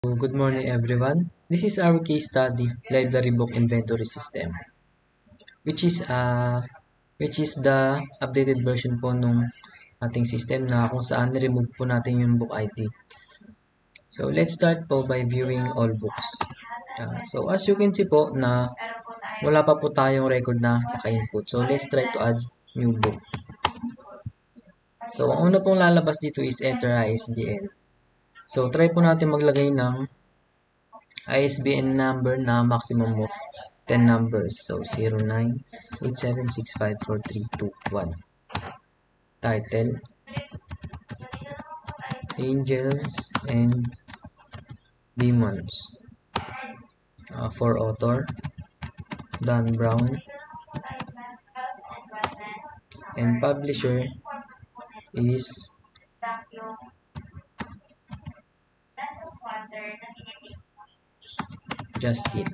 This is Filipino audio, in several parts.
Good morning everyone. This is our case study, Library Book Inventory System, which is the updated version po nung ating system na kung saan remove po natin yung book ID. So let's start po by viewing all books. So as you can see po na wala pa po tayong record na naka-input. So let's try to add new book. So ang una pong lalabas dito is enter ISBN. So try po natin maglagay ng ISBN number na maximum of 10 numbers. So 0987654321. Title, Angels and Demons. For author, Dan Brown. And publisher is Justin,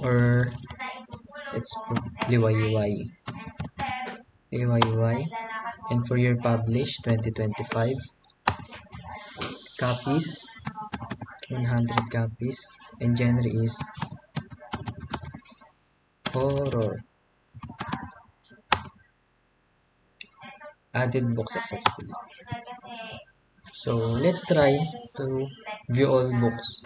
or let's put Liwayuway. And for year published 2025. Copies 100 copies, and genre is horror. Added book successfully. So let's try to view all books.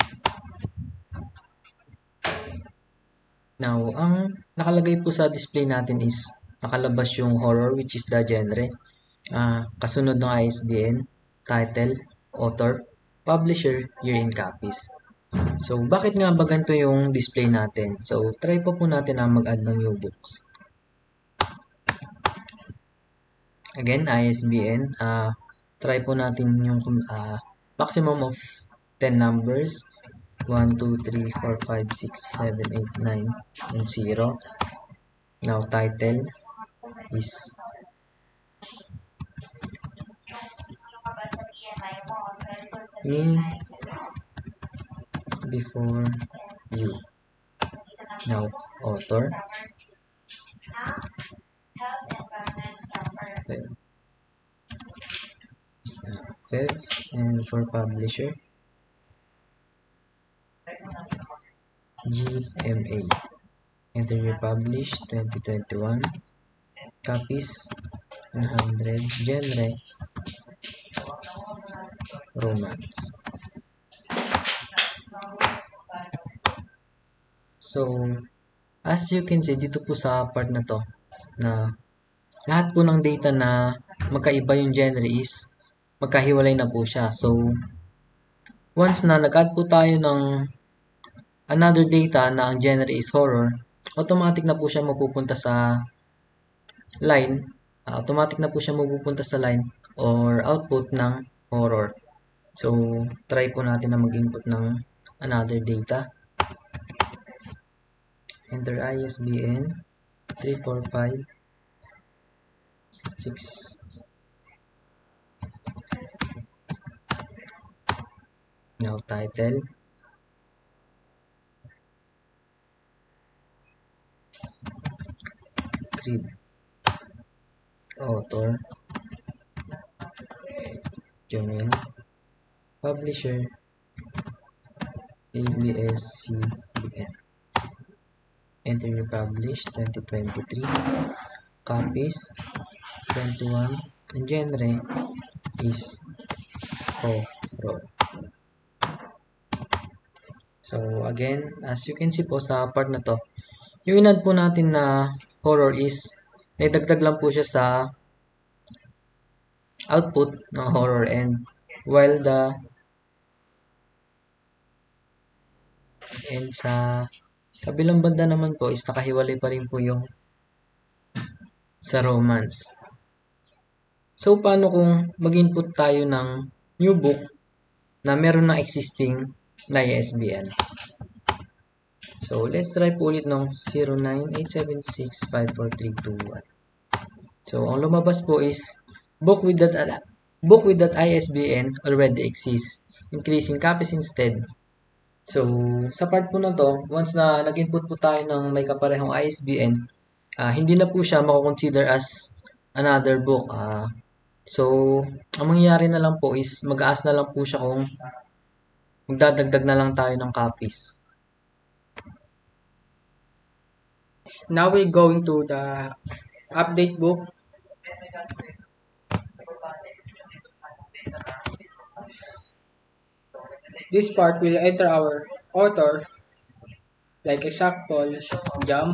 Now, ang nakalagay po sa display natin is nakalabas yung horror, which is the genre. Kasunod ng ISBN, title, author, publisher, year in copies. So, bakit nga ba ganito yung display natin? So, try po natin na mag-add ng new books. Again, ISBN, try po natin yung maximum of 10 numbers. 1, 2, 3, 4, 5, 6, 7, 8, 9, and 0. Now, title is Me Before You. Now, author. Fifth, and for publisher, GMA. Enter year published 2021. Copies 100. Genre romance. So as you can see dito po sa part na to, na lahat po ng data na magkaiba yung genre is magkahiwalay na po siya. So once na nag-add po tayo ng another data na ang genre is horror, automatic na po siya mapupunta sa line. Automatic na po siya mapupunta sa line or output ng horror. So try po natin na mag-input ng another data. Enter ISBN 345 6. Now title, Creed, author, Jamil, publisher, ABS-CBN. Enter year published 2023. Copies 21, and genre is horror. So again, as you can see po sa part na to, yung inad po natin na horror is naidagdag lang po siya sa output ng horror, and while sa kabilang banda naman po is nakahiwalay pa rin po yung sa romance. So paano kung mag-input tayo ng new book na meron na existing na ISBN? So let's try po ulit ng 0987654321. So ang lumabas po is book with that ISBN already exists, increasing copies instead. So sa part po na to, once na nag-input po tayo ng may kaparehong ISBN, hindi na po siya mako-consider as another book. So ang mangyayari na lang po is mag-aas na lang po siya kung magdadagdag na lang tayo ng copies. Now we're going to the update book. This part will enter our author, like example, Jam,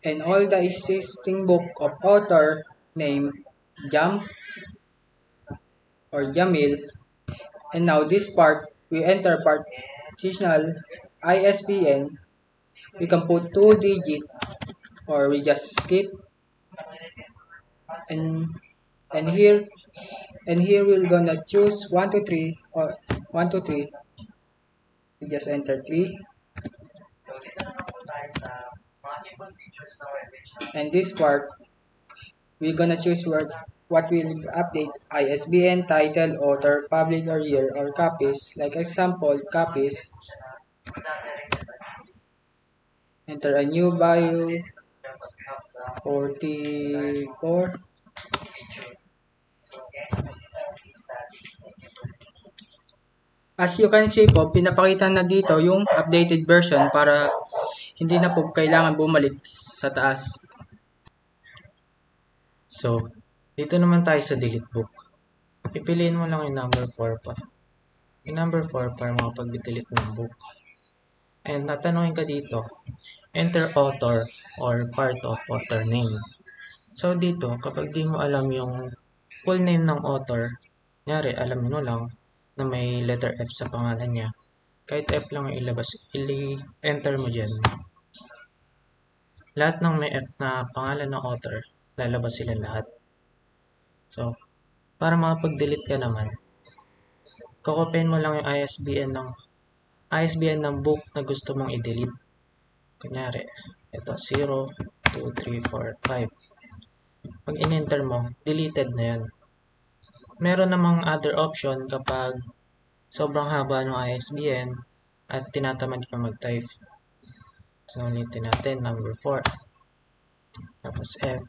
and all the existing book of author named Jam or Jamil. And now this part, we enter partitional ISBN. We can put 2 digit or we just skip. And and here we're gonna choose 1 2 3 or 1 2 3. We just enter 3. And this part, we're gonna choose what will update ISBN, title, author, public or year, or copies. Like example, copies. Enter a new bio, 44. As you can see po, pinapakita na dito yung updated version para hindi na po kailangan bumalik sa taas. So, dito naman tayo sa delete book. Pipiliin mo lang yung number 4 pa. Yung number 4 para makapag-delete ng book. And tatanungin ka dito, enter author or part of author name. So dito, kapag di mo alam yung full name ng author, nyari, alam mo lang na may letter F sa pangalan niya. Kahit F lang yung ilabas, enter mo dyan. Lahat ng may F na pangalan ng author, lalabas sila lahat. So, para makapag-delete ka naman, kokopin mo lang yung ISBN ng book na gusto mong i-delete. Kunyari, ito 0, 2, 3, 4, 5. Pag in-enter mo, deleted na yan. Meron namang other option kapag sobrang haba ng ISBN at tinatamad ka mag-type. So, ulitin natin, number 4. Tapos F.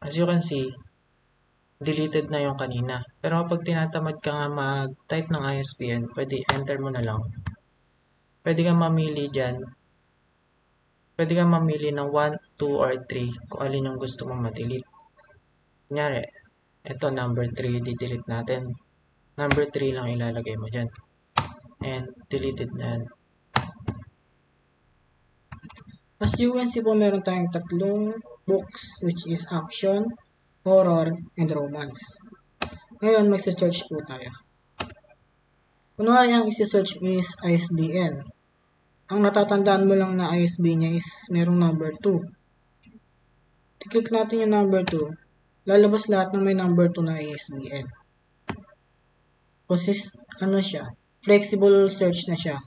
As you can see, deleted na yung kanina. Pero kapag tinatamad ka nga mag-type ng ISBN, pwede enter mo na lang. Pwede kang mamili dyan. Pwede kang mamili ng 1, 2, or 3 kung alin yung gusto mong ma-delete. Kunyari, ito number 3, di-delete natin. Number 3 lang ilalagay mo dyan. And deleted na yan. As you can see po, meron tayong tatlong books which is action, horror, and romance. Ngayon, mag-search po tayo. Kunwari ang isi-search is ISBN. Ang natatandaan mo lang na ISBN niya is merong number 2. I-click natin yung number 2. Lalabas lahat ng may number 2 na ISBN. Kasi ano siya, flexible search na siya.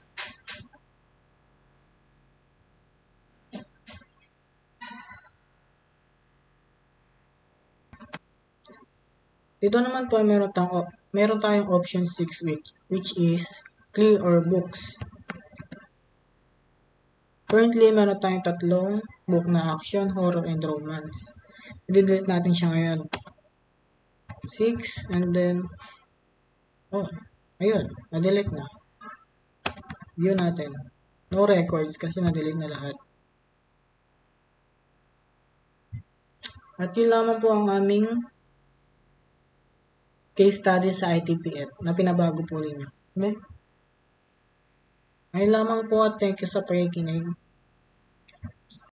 Dito naman po meron tayong option 6 which is clear or books. Currently, meron tayong tatlong book na action, horror, and romance. I-delete natin siya ngayon. 6, and then, ayun, na-delete na. View natin. No records kasi na-delete na lahat. At yun lamang po ang aming case study sa ITPF na pinabago po ninyo. Ayun lamang po at thank you sa pakikinig.